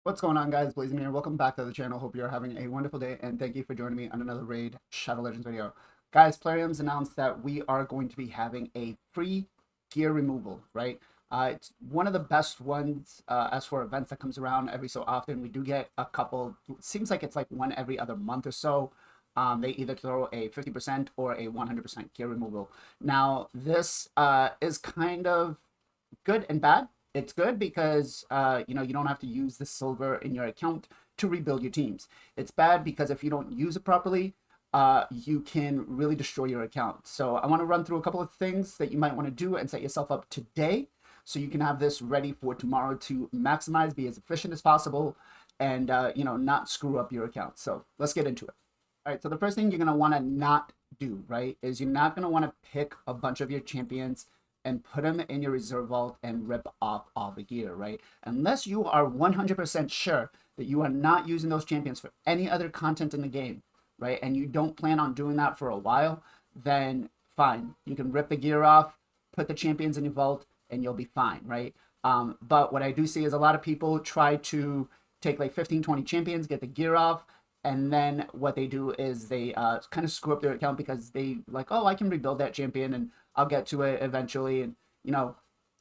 What's going on, guys? Blazing here. Welcome back to the channel. Hope you're having a wonderful day, and thank you for joining me on another Raid Shadow Legends video. Guys, Plarium's announced that we are going to be having a free gear removal, right? It's one of the best ones as for events that comes around every so often. We do get a couple, it seems like it's like one every other month or so. They either throw a 50% or a 100% gear removal. Now, this is kind of good and bad. It's good because you don't have to use the silver in your account to rebuild your teams. It's bad because if you don't use it properly, you can really destroy your account. So I want to run through a couple of things that you might want to do and set yourself up today so you can have this ready for tomorrow to maximize, be as efficient as possible, and not screw up your account. So let's get into it. All right, so the first thing you're going to want to not do, right, is you're not going to want to pick a bunch of your champions and put them in your reserve vault and rip off all the gear, right? Unless you are 100% sure that you are not using those champions for any other content in the game, right? And you don't plan on doing that for a while, then fine. You can rip the gear off, put the champions in your vault, and you'll be fine, right? But what I do see is a lot of people try to take like 15, 20 champions, get the gear off, and then what they do is they kind of screw up their account because they like, oh, I can rebuild that champion and I'll get to it eventually. And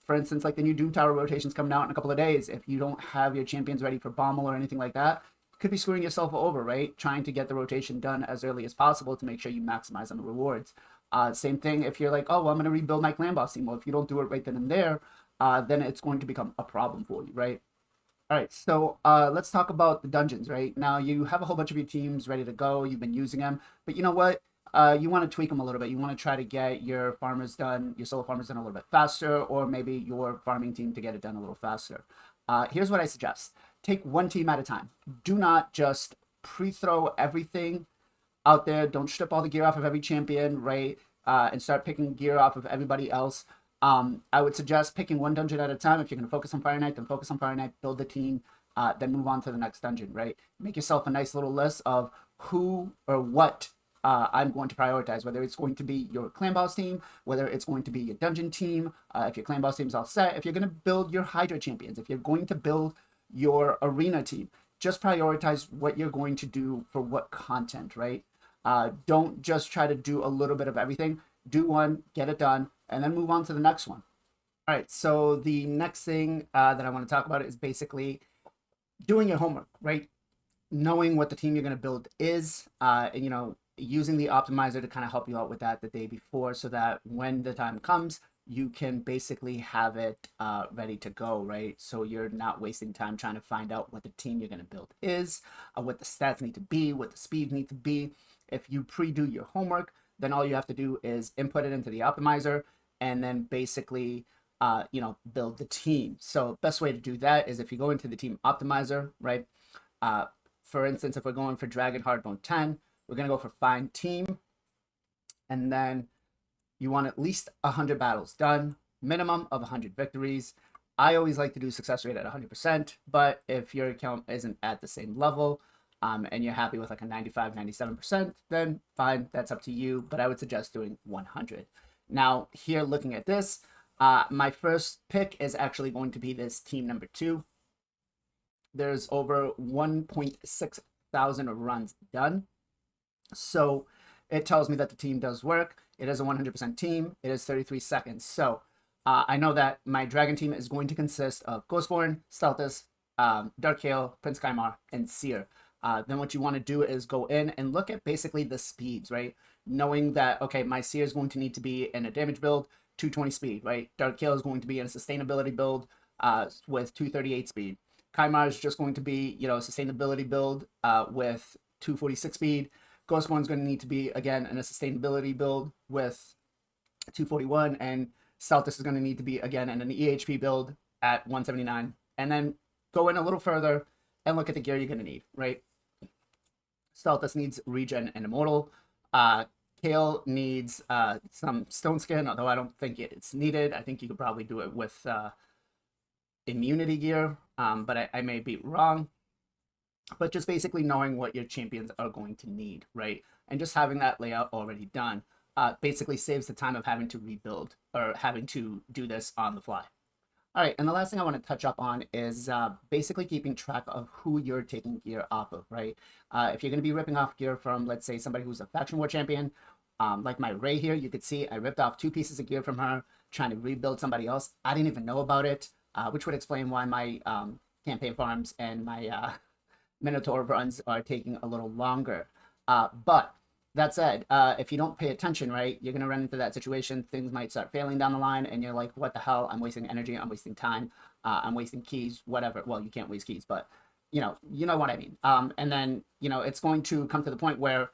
for instance, like the new Doom Tower rotations coming out in a couple of days. If you don't have your champions ready for Bommel or anything like that, you could be screwing yourself over, right? Trying to get the rotation done as early as possible to make sure you maximize on the rewards. Same thing if you're like, oh, well, I'm going to rebuild my clan boss team. Well, if you don't do it right then and there, then it's going to become a problem for you, right? All right, so let's talk about the dungeons, right? Now you have a whole bunch of your teams ready to go. You've been using them, but you know what? You want to tweak them a little bit. You want to try to get your farmers done, your solo farmers done a little bit faster, or maybe your farming team to get it done a little faster. Here's what I suggest. Take one team at a time. Do not just pre-throw everything out there. Don't strip all the gear off of every champion, right? And start picking gear off of everybody else. I would suggest picking one dungeon at a time. If you're going to focus on Fire Knight, then focus on Fire Knight, build the team, then move on to the next dungeon, right? Make yourself a nice little list of who or what I'm going to prioritize, whether it's going to be your clan boss team, whether it's going to be your dungeon team, if your clan boss team is all set, if you're going to build your Hydra champions, if you're going to build your arena team, just prioritize what you're going to do for what content, right? Don't just try to do a little bit of everything. Do one, get it done, and then move on to the next one. All right, so the next thing that I want to talk about is basically doing your homework, right? Knowing what the team you're going to build is, and using the optimizer to kind of help you out with that the day before so that when the time comes, you can basically have it ready to go, right? So you're not wasting time trying to find out what the team you're going to build is, what the stats need to be, what the speed need to be. If you pre-do your homework, then all you have to do is input it into the optimizer and then basically build the team. So best way to do that is if you go into the team optimizer, right? For instance, if we're going for Dragon Hard Mode 10, we're going to go for Find Team, and then you want at least 100 battles done, minimum of 100 victories. I always like to do success rate at 100%, but if your account isn't at the same level, and you're happy with like a 95, 97%, then fine, that's up to you, but I would suggest doing 100. Now, here looking at this, my first pick is actually going to be this team number 2. There's over 1.6 thousand runs done. So it tells me that the team does work. It is a 100% team. It is 33 seconds. So I know that my Dragon team is going to consist of Ghostborn, Stelthus, Dark Hail, Prince Kaimar, and Seer. Then what you want to do is go in and look at basically the speeds, right? Knowing that, okay, my Seer is going to need to be in a damage build, 220 speed, right? Dark Hail is going to be in a sustainability build with 238 speed. Kaimar is just going to be, a sustainability build with 246 speed. Ghostborn's going to need to be, again, in a sustainability build with 241. And Stelthus is going to need to be, again, in an EHP build at 179. And then go in a little further and look at the gear you're going to need, right? Stelthus needs Regen and Immortal. Kale needs some Stone Skin, although I don't think it's needed. I think you could probably do it with immunity gear, but I may be wrong. But just basically knowing what your champions are going to need, right? And just having that layout already done basically saves the time of having to rebuild or having to do this on the fly. All right, and the last thing I want to touch up on is basically keeping track of who you're taking gear off of, right? If you're going to be ripping off gear from, let's say, somebody who's a faction war champion, like my Ray here, you could see I ripped off 2 pieces of gear from her, trying to rebuild somebody else. I didn't even know about it, which would explain why my campaign farms and my Minotaur runs are taking a little longer. But that said, if you don't pay attention, right, you're going to run into that situation. Things might start failing down the line, and you're like, what the hell? I'm wasting energy. I'm wasting time. I'm wasting keys, whatever. Well, you can't waste keys, but, you know what I mean. And then, it's going to come to the point where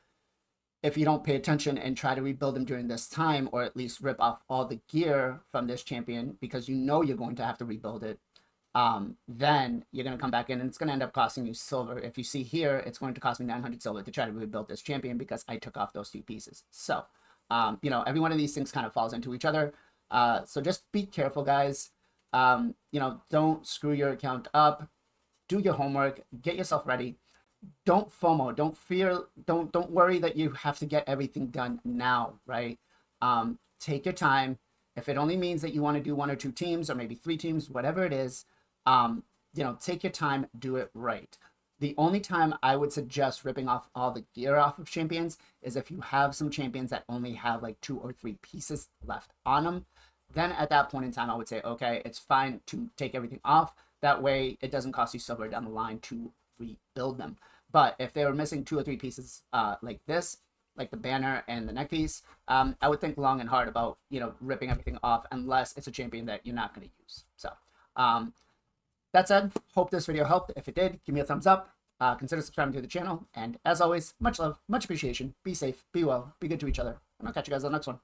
if you don't pay attention and try to rebuild them during this time, or at least rip off all the gear from this champion because you're going to have to rebuild it, then you're going to come back in and it's going to end up costing you silver. If you see here, it's going to cost me 900 silver to try to rebuild this champion because I took off those 2 pieces. So, every one of these things kind of falls into each other. So just be careful, guys. Don't screw your account up. Do your homework. Get yourself ready. Don't FOMO. Don't fear. Don't worry that you have to get everything done now, right? Take your time. If it only means that you want to do 1 or 2 teams or maybe 3 teams, whatever it is, take your time, do it right. The only time I would suggest ripping off all the gear off of champions is if you have some champions that only have like 2 or 3 pieces left on them. Then at that point in time, I would say, okay, it's fine to take everything off. That way it doesn't cost you silver down the line to rebuild them. But if they were missing 2 or 3 pieces like this, like the banner and the neck piece, I would think long and hard about, ripping everything off unless it's a champion that you're not going to use. So that said, hope this video helped. If it did, give me a thumbs up. Consider subscribing to the channel. And as always, much love, much appreciation. Be safe, be well, be good to each other. And I'll catch you guys on the next one.